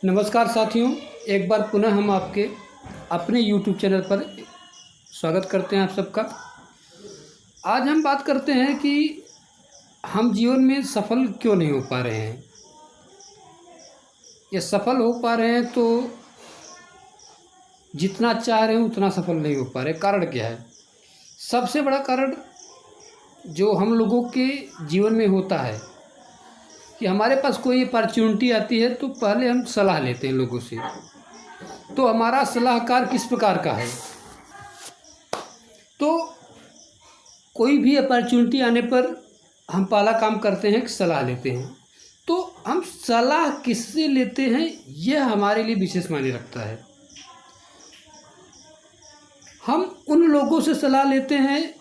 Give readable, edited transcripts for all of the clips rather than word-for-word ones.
नमस्कार साथियों, एक बार पुनः हम आपके अपने YouTube चैनल पर स्वागत करते हैं आप सबका। आज हम बात करते हैं कि हम जीवन में सफल क्यों नहीं हो पा रहे हैं। ये सफल हो पा रहे हैं तो जितना चाह रहे हैं उतना सफल नहीं हो पा रहे। कारण क्या है? सबसे बड़ा कारण जो हम लोगों के जीवन में होता है कि हमारे पास कोई अपॉर्चुनिटी आती है तो पहले हम सलाह लेते हैं लोगों से। तो हमारा सलाहकार किस प्रकार का है? तो कोई भी अपॉर्चुनिटी आने पर हम पहला काम करते हैं कि सलाह लेते हैं। तो हम सलाह किससे लेते हैं यह हमारे लिए विशेष मायने रखता है। हम उन लोगों से सलाह लेते हैं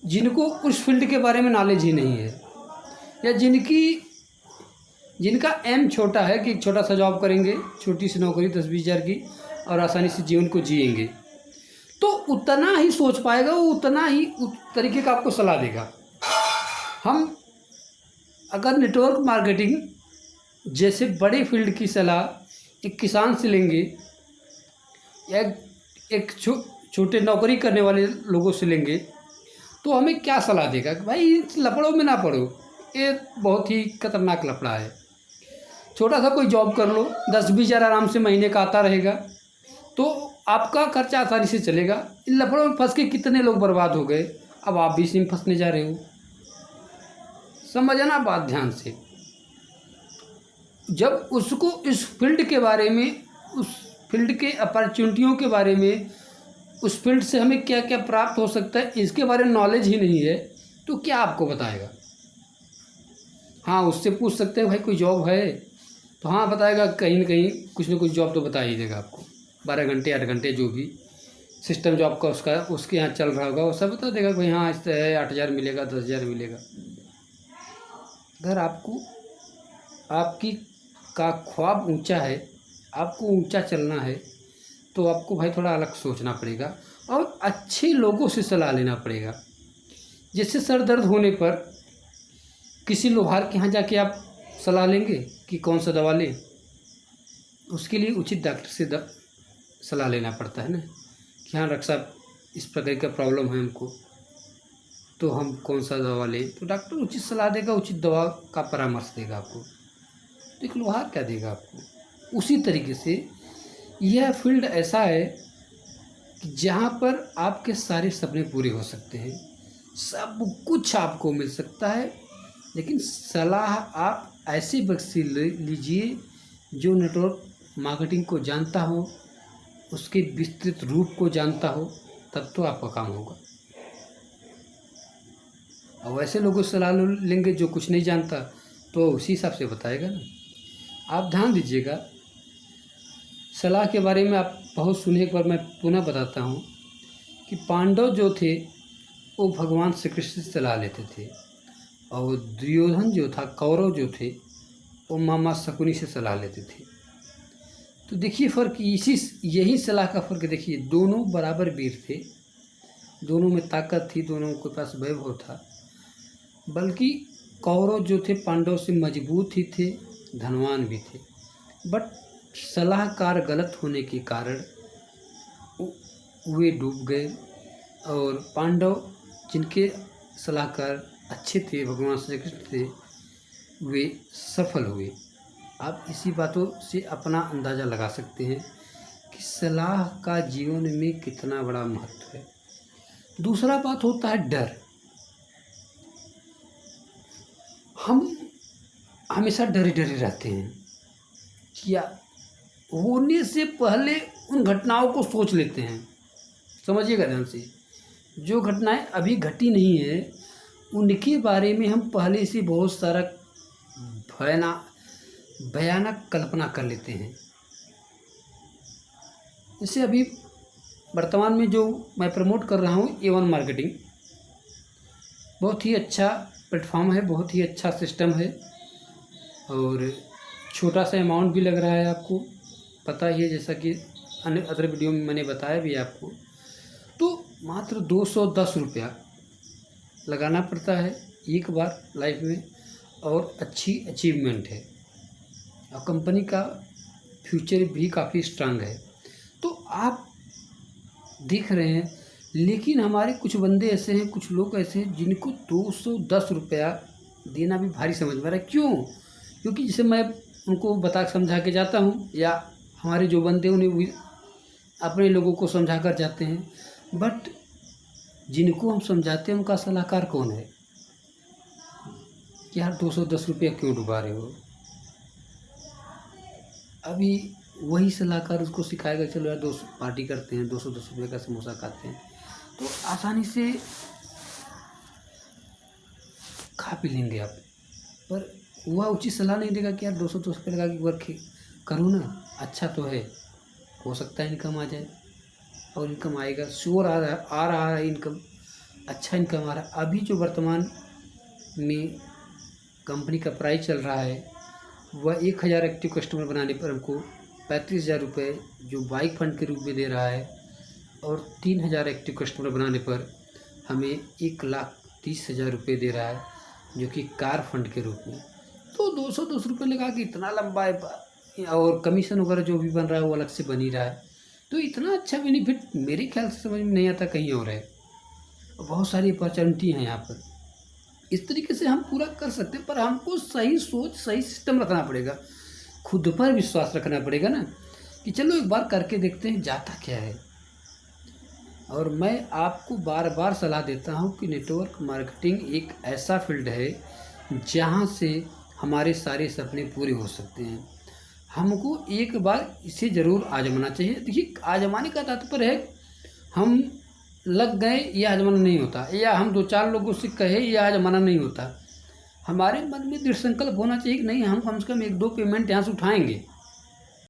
जिनको उस फील्ड के बारे में नॉलेज ही नहीं है, या जिनका एम छोटा है कि छोटा सा जॉब करेंगे, छोटी सी नौकरी 10-20 हज़ार की, और आसानी से जीवन को जिएंगे। तो उतना ही सोच पाएगा, वो उतना ही उस तरीके का आपको सलाह देगा। हम अगर नेटवर्क मार्केटिंग जैसे बड़े फील्ड की सलाह एक किसान से लेंगे या एक छोटे नौकरी करने वाले लोगों से लेंगे तो हमें क्या सलाह देगा कि भाई इस लफड़ों में ना पड़ो, ये बहुत ही खतरनाक लफड़ा है। छोटा सा कोई जॉब कर लो, 10-20 हज़ार आराम से महीने का आता रहेगा तो आपका खर्चा आसानी से चलेगा। इन लफड़ों में फंस के कितने लोग बर्बाद हो गए, अब आप भी इसी में फंसने जा रहे हो। समझना बात ध्यान से। जब उसको इस फील्ड के बारे में, उस फील्ड के अपॉर्चुनिटियों के बारे में, उस फील्ड से हमें क्या क्या प्राप्त हो सकता है इसके बारे में नॉलेज ही नहीं है तो क्या आपको बताएगा। हाँ, उससे पूछ सकते हैं भाई कोई जॉब है, तो हाँ बताएगा, कहीं ना कहीं कुछ ना कुछ जॉब तो बता ही देगा आपको। 12 घंटे 8 घंटे जो भी सिस्टम जॉब का उसके यहाँ चल रहा होगा वो सब बता देगा। भाई हाँ इस है 8,000 मिलेगा, 10,000 मिलेगा। अगर आपकी का ख्वाब ऊंचा है, आपको ऊंचा चलना है तो आपको भाई थोड़ा अलग सोचना पड़ेगा और अच्छे लोगों से सलाह लेना पड़ेगा। जैसे सर दर्द होने पर किसी लोहार के यहाँ जाके आप सलाह लेंगे कि कौन सा दवा लें, उसके लिए उचित डॉक्टर से सलाह लेना पड़ता है ना कि हाँ डॉक्टर साहब इस प्रकार का प्रॉब्लम है हमको, तो हम कौन सा दवा लें। तो डॉक्टर उचित सलाह देगा, उचित दवा का परामर्श देगा आपको। तो एक लोहार क्या देगा आपको। उसी तरीके से यह फील्ड ऐसा है कि जहाँ पर आपके सारे सपने पूरे हो सकते हैं, सब कुछ आपको मिल सकता है, लेकिन सलाह आप ऐसे व्यक्ति से लीजिए जो नेटवर्क मार्केटिंग को जानता हो, उसके विस्तृत रूप को जानता हो, तब तो आपका काम होगा। और वैसे लोगों से सलाह लेंगे जो कुछ नहीं जानता तो उसी हिसाब से बताएगा ना। आप ध्यान दीजिएगा, सलाह के बारे में आप बहुत सुने, एक बार मैं पुनः बताता हूँ कि पांडव जो थे वो भगवान श्री कृष्ण से सलाह लेते थे, और दुर्योधन जो था, कौरव जो थे, वो मामा शकुनी से सलाह लेते थे। तो देखिए फ़र्क, यही सलाह का फ़र्क देखिए। दोनों बराबर वीर थे, दोनों में ताकत थी, दोनों के पास वैभव था, बल्कि कौरव जो थे पांडव से मजबूत ही थे, धनवान भी थे। बट सलाहकार गलत होने के कारण वे डूब गए, और पांडव जिनके सलाहकार अच्छे थे, भगवान श्री कृष्ण थे, वे सफल हुए। आप इसी बातों से अपना अंदाज़ा लगा सकते हैं कि सलाह का जीवन में कितना बड़ा महत्व है। दूसरा बात होता है डर। हम हमेशा डरे डरे रहते हैं, या होने से पहले उन घटनाओं को सोच लेते हैं। समझिएगा ध्यान से, जो घटनाएं अभी घटी नहीं है उनके बारे में हम पहले से बहुत सारा भयानक कल्पना कर लेते हैं। जैसे अभी वर्तमान में जो मैं प्रमोट कर रहा हूँ A1 मार्केटिंग, बहुत ही अच्छा प्लेटफॉर्म है, बहुत ही अच्छा सिस्टम है, और छोटा सा अमाउंट भी लग रहा है, आपको पता ही है, जैसा कि अन्य अदर वीडियो में मैंने बताया भी आपको। तो मात्र 210 रुपया लगाना पड़ता है एक बार लाइफ में, और अच्छी अचीवमेंट है। और कंपनी का फ्यूचर भी काफ़ी स्ट्रांग है। तो आप देख रहे हैं, लेकिन हमारे कुछ बंदे ऐसे हैं, कुछ लोग ऐसे हैं जिनको 210 रुपया देना भी भारी समझ में आ रहा है। क्यों? क्योंकि जैसे मैं उनको बता समझा के जाता हूँ, या हमारे जो बंदे उन्हें भी अपने लोगों को समझा कर जाते हैं, बट जिनको हम समझाते हैं उनका सलाहकार कौन है कि यार 210 रुपया क्यों डुबा रहे हो। अभी वही सलाहकार उसको सिखाएगा, चलो यार 200 पार्टी करते हैं, 210 रुपये का समोसा खाते हैं, तो आसानी से खा पी लेंगे आप। पर वह उचित सलाह नहीं देगा कि यार 200 रुपये लगा के वर्क करो ना, अच्छा तो है, हो सकता है इनकम आ जाए, और इनकम आएगा, श्योर आ रहा है इनकम, अच्छा इनकम आ रहा है। अभी जो वर्तमान में कंपनी का प्राइस चल रहा है वह 1000 एक्टिव कस्टमर बनाने पर हमको 35,000 रुपये जो बाइक फंड के रूप में दे रहा है, और 3000 एक्टिव कस्टमर बनाने पर हमें 1,30,000 रुपये दे रहा है जो कि कार फंड के रूप में। तो 210 रुपये लगा के इतना लंबा है, और कमीशन वगैरह जो भी बन रहा है वो अलग से बन ही रहा है। तो इतना अच्छा बेनिफिट मेरे ख्याल से समझ में नहीं आता, कहीं और है। बहुत सारी अपॉर्चुनिटी हैं यहाँ पर, इस तरीके से हम पूरा कर सकते हैं, पर हमको सही सोच, सही सिस्टम रखना पड़ेगा, खुद पर विश्वास रखना पड़ेगा ना, कि चलो एक बार करके देखते हैं जाता क्या है। और मैं आपको बार बार सलाह देता हूँ कि नेटवर्क मार्केटिंग एक ऐसा फील्ड है जहाँ से हमारे सारे सपने पूरे हो सकते हैं। हमको एक बार इसे ज़रूर आजमाना चाहिए। देखिए, आजमाने का तात्पर्य है हम लग गए यह आजमाना नहीं होता, या हम 2-4 लोगों से कहे यह आजमाना नहीं होता। हमारे मन में दृढ़ संकल्प होना चाहिए कि नहीं, हम कम से कम 1-2 पेमेंट यहाँ से उठाएंगे।